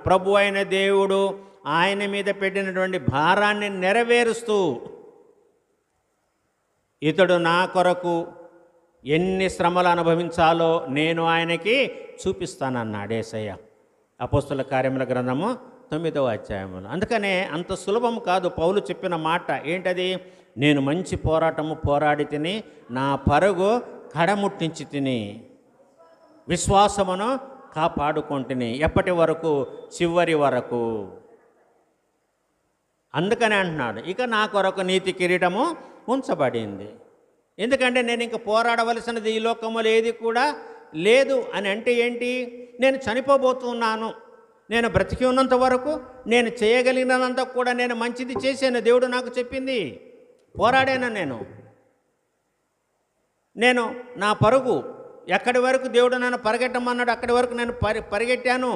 ప్రభు అయిన దేవుడు ఆయన మీద పెట్టినటువంటి భారాన్ని నెరవేరుస్తూ ఇతడు నా కొరకు ఎన్ని శ్రమలు అనుభవించాలో నేను ఆయనకి చూపిస్తానన్నాడు యేసయ్య. అపోస్తుల కార్యముల గ్రంథము 9వ అధ్యాయములు. అందుకనే అంత సులభం కాదు పౌలు చెప్పిన మాట ఏంటది? నేను మంచి పోరాటము పోరాడి తిని నా పరుగు కడముట్టించి తిని విశ్వాసమును కాపాడుకుంటుని. ఎప్పటి వరకు? చివరి వరకు. అందుకనే అంటున్నాడు, ఇక నా కొరకు నీతి కిరీటము ఉంచబడింది. ఎందుకంటే నేను ఇంక పోరాడవలసినది ఈ లోకములో ఏది కూడా లేదు అని. అంటే ఏంటి? నేను చనిపోబోతున్నాను, నేను బ్రతికి ఉన్నంత వరకు నేను చేయగలిగినంత కూడా నేను మంచిది చేశాను. దేవుడు నాకు చెప్పింది, పోరాడాను. నేను నా పరుగు ఎక్కడి వరకు దేవుడు నన్ను పరిగెట్టమన్నాడు అక్కడి వరకు నేను పరిగెట్టాను.